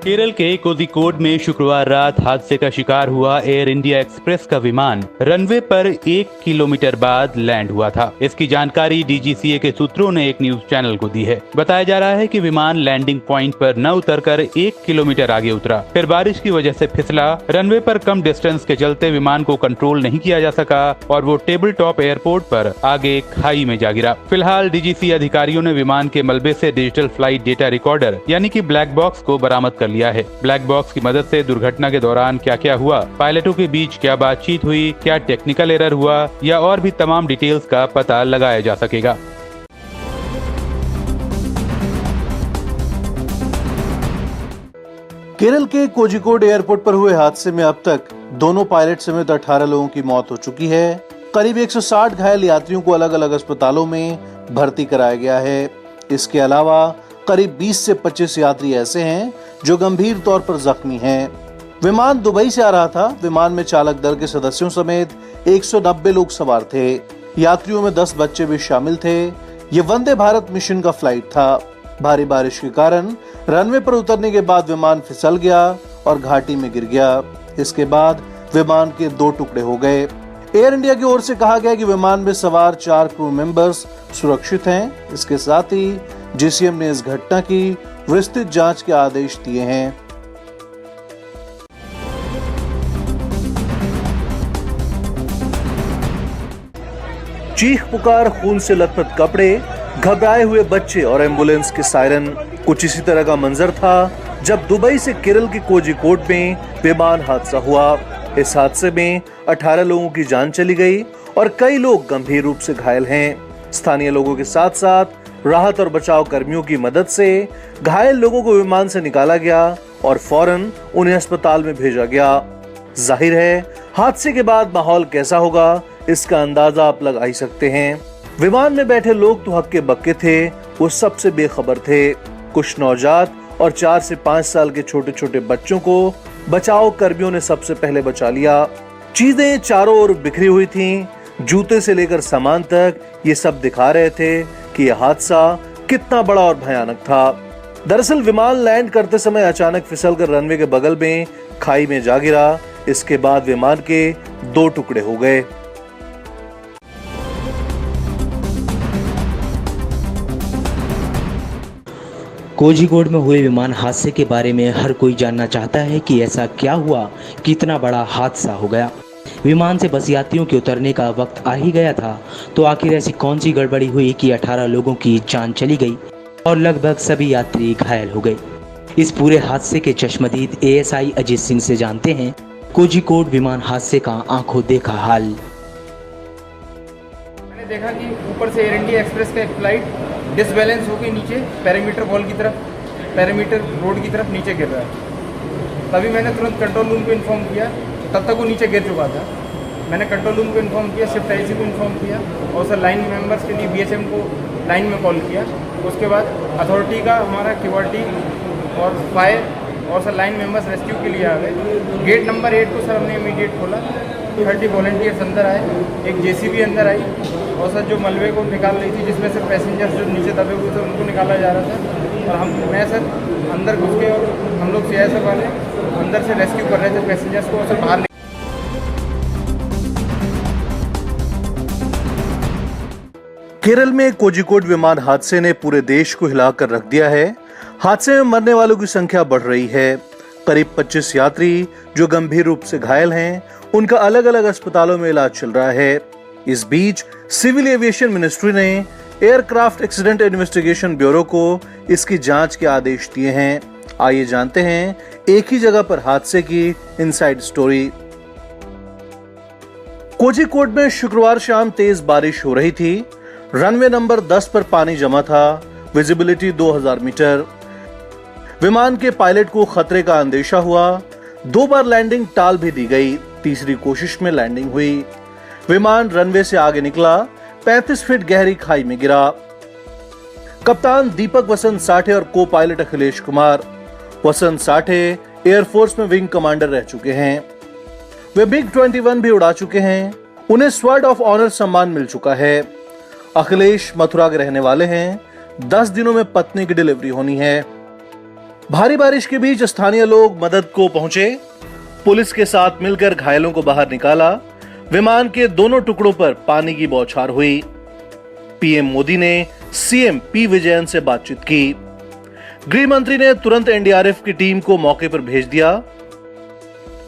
केरल के कोझिकोड में शुक्रवार रात हादसे का शिकार हुआ एयर इंडिया एक्सप्रेस का विमान रनवे पर 1 किलोमीटर बाद लैंड हुआ था। इसकी जानकारी डीजीसीए के सूत्रों ने एक न्यूज चैनल को दी है। बताया जा रहा है कि विमान लैंडिंग पॉइंट पर न उतरकर 1 किलोमीटर आगे उतरा, फिर बारिश की वजह से फिसला। रनवे पर कम डिस्टेंस के चलते विमान को कंट्रोल नहीं किया जा सका और वो टेबल टॉप एयरपोर्ट पर आगे खाई में जा गिरा। फिलहाल डीजीसीए अधिकारियों ने विमान के मलबे से डिजिटल फ्लाइट डेटा रिकॉर्डर यानी कि ब्लैक बॉक्स को बरामद कर लिया है। ब्लैक बॉक्स की मदद से दुर्घटना के दौरान क्या क्या हुआ, पायलटों के बीच क्या बातचीत हुई, क्या टेक्निकल एरर हुआ या और भी तमाम डिटेल्स का पता लगाया जा सकेगा। केरल के कोझिकोड एयरपोर्ट पर हुए हादसे में अब तक दोनों पायलट समेत 18 लोगों की मौत हो चुकी है। करीब 160 घायल यात्रियों को अलग अलग अस्पतालों में भर्ती कराया गया है। इसके अलावा करीब 20 से 25 यात्री ऐसे हैं जो गंभीर तौर पर जख्मी हैं। विमान दुबई से आ रहा था। विमान में चालक दल के सदस्यों समेत 190 लोग सवार थे। यात्रियों में 10 बच्चे भी शामिल थे। ये वंदे भारत मिशन का फ्लाइट था। भारी बारिश के कारण रनवे पर उतरने के बाद विमान फिसल गया और घाटी में गिर गया। इसके बाद विमान के 2 टुकड़े हो गए। एयर इंडिया की ओर से कहा गया कि विमान में सवार 4 क्रू मेंबर्स सुरक्षित हैं। इसके साथ ही जीसीएम ने इस घटना की विस्तृत जांच के आदेश दिए हैं। चीख पुकार, खून से लथपथ कपड़े, घबराए हुए बच्चे और एम्बुलेंस के सायरन, कुछ इसी तरह का मंजर था जब दुबई से केरल के कोझिकोड में विमान हादसा हुआ। इस हादसे में 18 लोगों की जान चली गई और कई लोग गंभीर रूप से घायल हैं। स्थानीय लोगों के साथ साथ राहत और बचाव कर्मियों की मदद से घायल लोगों को विमान से निकाला गया और फौरन उन्हें अस्पताल में भेजा गया। जाहिर है हादसे के बाद माहौल कैसा होगा, इसका अंदाजा आप लगा ही सकते हैं। विमान में बैठे लोग तो हक्के बक्के थे, वो सबसे बेखबर थे। कुछ नवजात और 4 से 5 साल के छोटे छोटे बच्चों को बचाव कर्मियों ने सबसे पहले बचा लिया। चीजें चारों ओर बिखरी हुई थीं, जूते से लेकर सामान तक ये सब दिखा रहे थे कि यह हादसा कितना बड़ा और भयानक था। दरअसल विमान लैंड करते समय अचानक फिसलकर रनवे के बगल में खाई में जा गिरा। इसके बाद विमान के 2 टुकड़े हो गए। कोझिकोड में हुए विमान हादसे के बारे में हर कोई जानना चाहता है कि ऐसा क्या हुआ कि इतना बड़ा हादसा हो गया। विमान से बस यात्रियों के उतरने का वक्त आ ही गया था, तो आखिर ऐसी कौन सी गड़बड़ी हुई कि 18 लोगों की जान चली गई और लगभग सभी यात्री घायल हो गए। इस पूरे हादसे के चश्मदीद एएसआई अजीत सिंह से जानते हैं कोझिकोड विमान हादसे का आंखों देखा हाल। मैंने देखा कि ऊपर से एयर इंडिया एक्सप्रेस का एक फ्लाइट डिसबैलेंस होकर नीचे पैरामीटर वॉल की तरफ, पैरामीटर रोड की तरफ नीचे गिर रहा है। तभी मैंने तुरंत कंट्रोल रूम को इन्फॉर्म किया। तब तक वो नीचे गिर चुका था। मैंने कंट्रोल रूम को इन्फॉर्म किया, शिफ्ट आईसी को इन्फॉर्म किया और सर लाइन मेंबर्स के लिए बीएचएम को लाइन में कॉल किया। उसके बाद अथॉरिटी का हमारा क्यूआरटी और फायर और सर लाइन मेंबर्स रेस्क्यू के लिए आ गए। गेट नंबर 8 को सर हमने इमीडिएट खोला। 30 वॉलंटियर्स अंदर आए, एक जेसीबी अंदर आई और सर जो मलबे को निकाल रही थी जिसमें से पैसेंजर्स जो नीचे दबे हुए थे उनको निकाला जा रहा था। और मैं सर अंदर घुस के और हम लोग सीआईएसएफ वाले अंदर से रेस्क्यू कर रहे थे पैसेंजर्स को और सर बाहर। केरल में कोझिकोड विमान हादसे ने पूरे देश को हिलाकर रख दिया है। हादसे में मरने वालों की संख्या बढ़ रही है। करीब 25 यात्री जो गंभीर रूप से घायल हैं, उनका अलग अलग अस्पतालों में इलाज चल रहा है। इस बीच सिविल एविएशन मिनिस्ट्री ने एयरक्राफ्ट एक्सीडेंट इन्वेस्टिगेशन ब्यूरो को इसकी जांच के आदेश दिए हैं। आइए जानते हैं एक ही जगह पर हादसे की इनसाइड स्टोरी। कोझिकोड में शुक्रवार शाम तेज बारिश हो रही थी। रनवे नंबर 10 पर पानी जमा था। Visibility 2000 metre. विमान के पायलट को खतरे का अंदेशा हुआ। 2 बार लैंडिंग टाल भी दी गई। तीसरी कोशिश में लैंडिंग हुई। विमान रनवे से आगे निकला, 35 फीट गहरी खाई में गिरा। कप्तान दीपक वसंत साठे और को पायलट अखिलेश कुमार वसंत साठे एयरफोर्स में विंग कमांडर रह चुके हैं। वे बिग 21 भी उड़ा चुके हैं। उन्हें स्वॉर्ड ऑफ ऑनर सम्मान मिल चुका है। अखिलेश मथुरा के रहने वाले हैं। 10 दिनों में पत्नी की डिलीवरी होनी है। भारी बारिश के बीच स्थानीय लोग मदद को पहुंचे। पुलिस के साथ मिलकर घायलों को बाहर निकाला। विमान के दोनों टुकड़ों पर पानी की बौछार हुई। पीएम मोदी ने सीएम पी विजयन से बातचीत की। गृह मंत्री ने तुरंत एनडीआरएफ की टीम को मौके पर भेज दिया।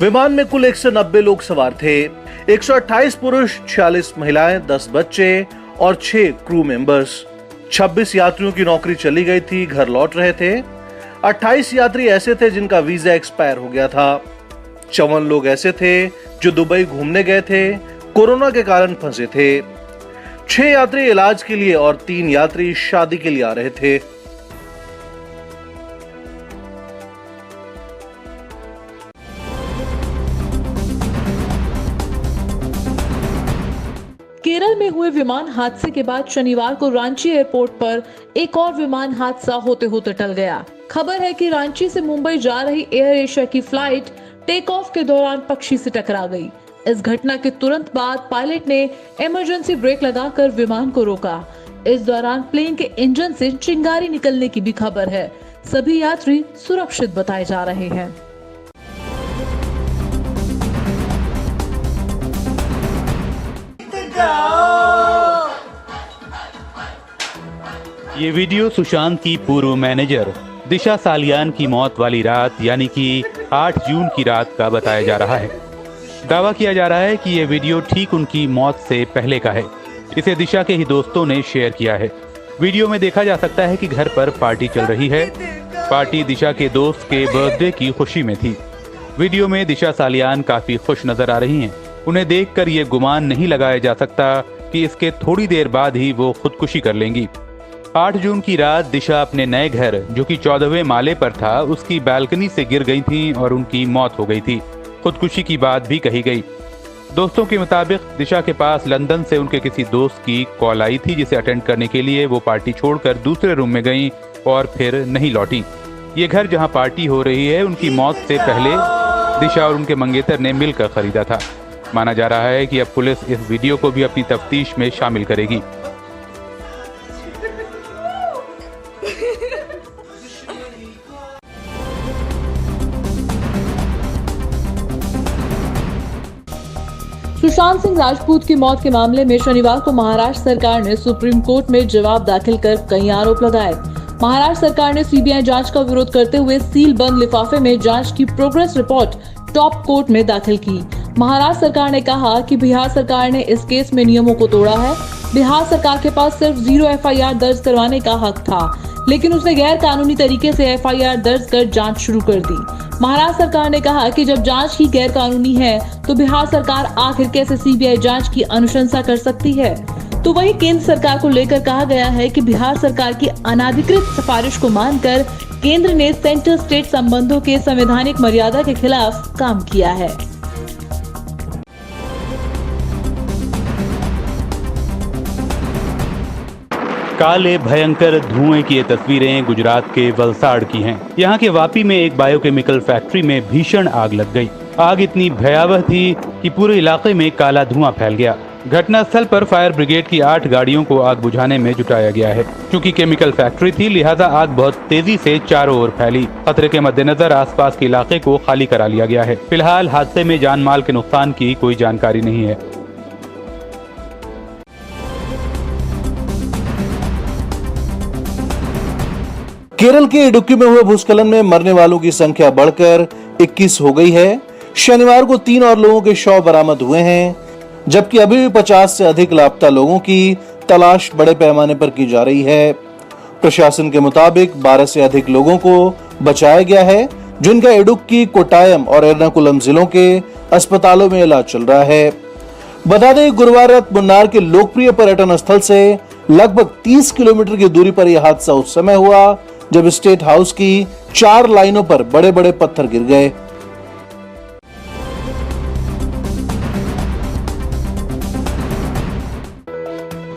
विमान में कुल 190 लोग सवार थे। 128 पुरुष, 46 महिलाएं, 10 बच्चे और 6 क्रू मेंबर्स। 26 यात्रियों की नौकरी चली गई थी, घर लौट रहे थे। 28 यात्री ऐसे थे जिनका वीजा एक्सपायर हो गया था। 54 लोग ऐसे थे जो दुबई घूमने गए थे, कोरोना के कारण फंसे थे। 6 यात्री इलाज के लिए और 3 यात्री शादी के लिए आ रहे थे। केरल में हुए विमान हादसे के बाद शनिवार को रांची एयरपोर्ट पर एक और विमान हादसा होते होते टल गया। खबर है कि रांची से मुंबई जा रही एयर एशिया की फ्लाइट टेक ऑफ के दौरान पक्षी से टकरा गई। इस घटना के तुरंत बाद पायलट ने इमरजेंसी ब्रेक लगाकर विमान को रोका। इस दौरान प्लेन के इंजन से चिंगारी निकलने की भी खबर है। सभी यात्री सुरक्षित बताए जा रहे हैं। ये वीडियो सुशांत की पूर्व मैनेजर दिशा सालियान की मौत वाली रात यानी कि 8 जून की रात का बताया जा रहा है। दावा किया जा रहा है कि ये वीडियो ठीक उनकी मौत से पहले का है। इसे दिशा के ही दोस्तों ने शेयर किया है। वीडियो में देखा जा सकता है कि घर पर पार्टी चल रही है। पार्टी दिशा के दोस्त के बर्थडे की खुशी में थी। वीडियो में दिशा सालियान काफी खुश नजर आ रही हैं। उन्हें देखकर ये गुमान नहीं लगाया जा सकता कि इसके थोड़ी देर बाद ही वो खुदकुशी कर लेंगी। 8 जून की रात दिशा अपने नए घर जो कि 14वें माले पर था उसकी बालकनी से गिर गई थीं और उनकी मौत हो गई थी। खुदकुशी की बात भी कही गई। दोस्तों के मुताबिक दिशा के पास लंदन से उनके किसी दोस्त की कॉल आई थी जिसे अटेंड करने के लिए वो पार्टी छोड़कर दूसरे रूम में गईं और फिर नहीं लौटी। ये घर जहां पार्टी हो रही है उनकी मौत से पहले दिशा और उनके मंगेतर ने मिलकर खरीदा था। माना जा रहा है कि अब पुलिस इस वीडियो को भी अपनी तफ्तीश में शामिल करेगी। सुशांत सिंह राजपूत की मौत के मामले में शनिवार को महाराष्ट्र सरकार ने सुप्रीम कोर्ट में जवाब दाखिल कर कई आरोप लगाए। महाराष्ट्र सरकार ने सीबीआई जांच का विरोध करते हुए सील बंद लिफाफे में जांच की प्रोग्रेस रिपोर्ट टॉप कोर्ट में दाखिल की। महाराष्ट्र सरकार ने कहा कि बिहार सरकार ने इस केस में नियमों को तोड़ा है। बिहार सरकार के पास सिर्फ 0 एफआईआर दर्ज करवाने का हक था, लेकिन उसने गैर कानूनी तरीके से एफआईआर दर्ज कर जांच शुरू कर दी। महाराष्ट्र सरकार ने कहा कि जब जांच ही गैर कानूनी है तो बिहार सरकार आखिर कैसे सीबीआई जांच की अनुशंसा कर सकती है। तो वहीं केंद्र सरकार को लेकर कहा गया है कि बिहार सरकार की अनाधिकृत सिफारिश को मानकर केंद्र ने सेंटर स्टेट संबंधों के संवैधानिक मर्यादा के खिलाफ काम किया है। काले भयंकर धुएं की ये तस्वीरें गुजरात के वलसाड़ की हैं। यहाँ के वापी में एक बायोकेमिकल फैक्ट्री में भीषण आग लग गई। आग इतनी भयावह थी कि पूरे इलाके में काला धुआं फैल गया। घटनास्थल पर फायर ब्रिगेड की 8 गाड़ियों को आग बुझाने में जुटाया गया है। क्योंकि केमिकल फैक्ट्री थी लिहाजा आग बहुत तेजी से चारों ओर फैली। खतरे के मद्देनजर आसपास के इलाके को खाली करा लिया गया है। फिलहाल हादसे में जान माल के नुकसान की कोई जानकारी नहीं है। केरल के इडुक्की में हुए भूस्खलन में मरने वालों की संख्या बढ़कर 21 हो गई है। शनिवार को 3 और लोगों के शव बरामद हुए हैं, जबकि अभी भी 50 से अधिक लापता लोगों की तलाश बड़े पैमाने पर की जा रही है। प्रशासन के मुताबिक 12 से अधिक लोगों को बचाया गया है, जिनका इडुक्की, कोट्टायम और एर्नाकुलम जिलों के अस्पतालों में इलाज चल रहा है। बता दें, गुरुवार रात मुन्नार के लोकप्रिय पर्यटन स्थल से लगभग 30 किलोमीटर की दूरी पर यह हादसा उस समय हुआ जब स्टेट हाउस की 4 लाइनों पर बड़े बड़े पत्थर गिर गए।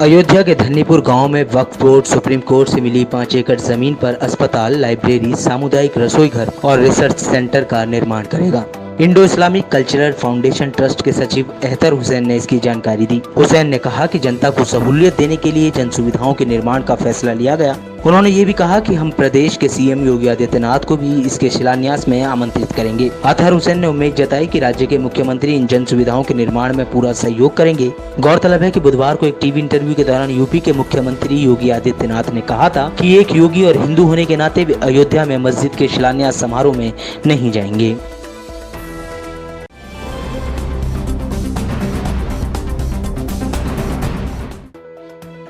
अयोध्या के धन्नीपुर गांव में वक्फ बोर्ड सुप्रीम कोर्ट से मिली 5 एकड़ जमीन पर अस्पताल, लाइब्रेरी, सामुदायिक रसोई घर और रिसर्च सेंटर का निर्माण करेगा। Indo Islamic cultural foundation trust के सचिव अहतर हुसैन ने इसकी जानकारी दी। हुसैन ने कहा कि जनता को सहूलियत देने के लिए जन सुविधाओं के निर्माण का फैसला लिया गया। उन्होंने ये भी कहा कि हम प्रदेश के सीएम योगी आदित्यनाथ को भी इसके शिलान्यास में आमंत्रित करेंगे। अतहर हुसैन ने उम्मीद जताई कि राज्य के मुख्यमंत्री इन जन सुविधाओं के निर्माण में पूरा सहयोग करेंगे। गौरतलब है कि बुधवार को एक टीवी इंटरव्यू के दौरान यूपी के मुख्यमंत्री योगी आदित्यनाथ ने कहा था कि एक योगी और हिंदू होने के नाते वे अयोध्या में मस्जिद के शिलान्यास समारोह में नहीं जाएंगे।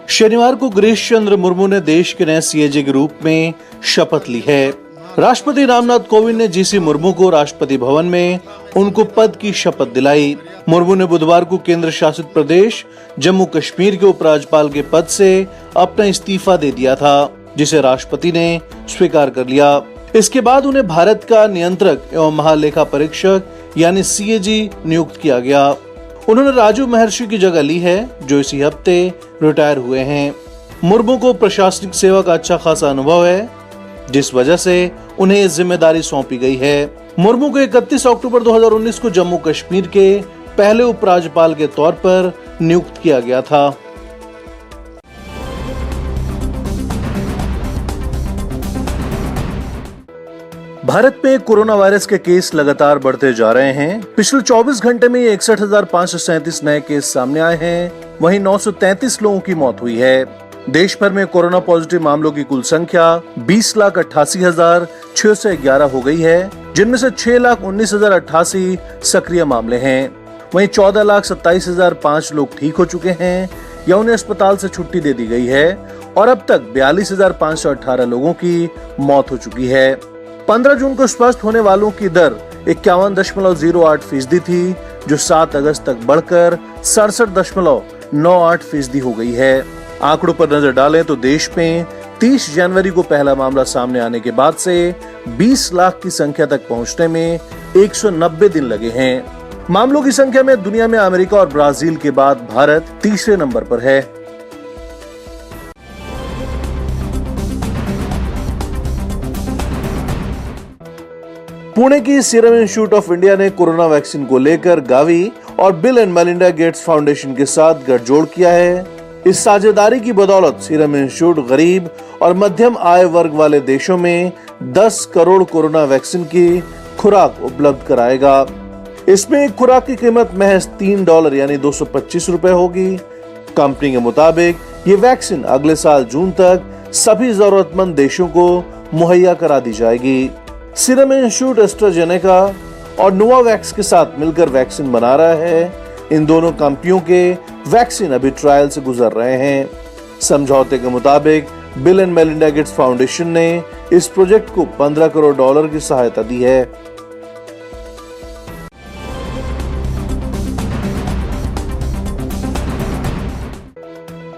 शनिवार को गिरीश चंद्र मुर्मू ने देश के नए सीएजी के रूप में शपथ ली है। राष्ट्रपति रामनाथ कोविंद ने जीसी मुर्मू को राष्ट्रपति भवन में उनको पद की शपथ दिलाई। मुर्मू ने बुधवार को केंद्र शासित प्रदेश जम्मू कश्मीर के उपराज्यपाल के पद से अपना इस्तीफा दे दिया था, जिसे राष्ट्रपति ने स्वीकार कर लिया। इसके बाद उन्हें भारत का नियंत्रक एवं महालेखा परीक्षक यानी सीएजी नियुक्त किया गया। उन्होंने राजू महर्षि की जगह ली है, जो इसी हफ्ते रिटायर हुए हैं। मुर्मू को प्रशासनिक सेवा का अच्छा खासा अनुभव है, जिस वजह से उन्हें ये जिम्मेदारी सौंपी गई है। मुर्मू को 31 अक्टूबर 2019 को जम्मू कश्मीर के पहले उपराज्यपाल के तौर पर नियुक्त किया गया था। भारत में कोरोना वायरस के केस लगातार बढ़ते जा रहे हैं। पिछले 24 घंटे में 61,537 नए केस सामने आए हैं। वहीं 933 लोगों की मौत हुई है। देश भर में कोरोना पॉजिटिव मामलों की कुल संख्या 20,88,611 हो गई है, जिनमें से 6,19,088 सक्रिय मामले हैं। वहीं 14,27,005 लोग ठीक हो चुके हैं या उन्हें अस्पताल से छुट्टी दे दी गई है और अब तक 42,518 लोगों की मौत हो चुकी है। 15 जून को स्वस्थ होने वालों की दर 51.08% थी, जो 7 अगस्त तक बढ़कर 67.98% हो गई है। आंकड़ों पर नजर डालें तो देश में 30 जनवरी को पहला मामला सामने आने के बाद से 20 लाख की संख्या तक पहुंचने में 190 दिन लगे हैं। मामलों की संख्या में दुनिया में अमेरिका और ब्राजील के बाद भारत तीसरे नंबर पर है। पुणे की सीरम इंस्टीट्यूट ऑफ इंडिया ने कोरोना वैक्सीन को लेकर गावी और bill and Melinda Gates foundation के साथ गठजोड़ किया है। इस साझेदारी की बदौलत सीरम इंस्टीट्यूट गरीब और मध्यम आय वर्ग वाले देशों में 10 करोड़ कोरोना वैक्सीन की खुराक उपलब्ध कराएगा। इसमें एक खुराक की कीमत महज $3 यानी 225 रुपए होगी। कंपनी के मुताबिक ये वैक्सीन अगले साल जून तक सभी जरूरतमंद देशों को मुहैया करा दी जाएगी। सीरम इंस्टीट्यूट एस्ट्राजेनेका और नोवावैक्स के साथ मिलकर वैक्सीन बना रहा है। इन दोनों कंपनियों के वैक्सीन अभी ट्रायल से गुजर रहे हैं। समझौते के मुताबिक bill and Melinda Gates foundation ने इस प्रोजेक्ट को $15 करोड़ की सहायता दी है।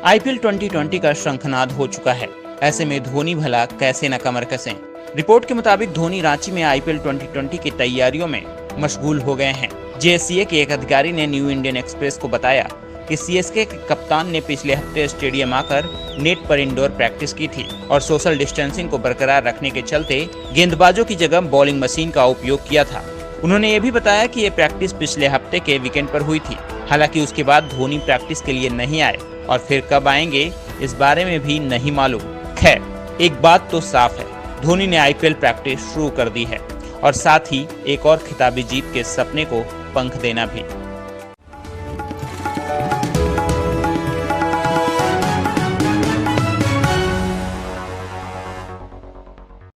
आईपीएल 2020 का शंखनाद हो चुका है। ऐसे में धोनी भला कैसे न कमर कसें। रिपोर्ट के मुताबिक धोनी रांची में आईपीएल 2020 की तैयारियों में मशगूल हो गए हैं। जेएससीए के एक अधिकारी ने न्यू इंडियन एक्सप्रेस को बताया कि सीएसके के कप्तान ने पिछले हफ्ते स्टेडियम आकर नेट पर इंडोर प्रैक्टिस की थी और सोशल डिस्टेंसिंग को बरकरार रखने के चलते गेंदबाजों की जगह बॉलिंग मशीन का उपयोग किया था। उन्होंने ये भी बताया कि ये प्रैक्टिस पिछले हफ्ते के वीकेंड पर हुई थी। हालांकि उसके बाद धोनी प्रैक्टिस के लिए नहीं आए और फिर कब आएंगे इस बारे में भी नहीं मालूम। खैर, एक बात तो साफ है, धोनी ने आईपीएल प्रैक्टिस शुरू कर दी है और साथ ही एक और खिताबी जीत के सपने को पंख देना भी।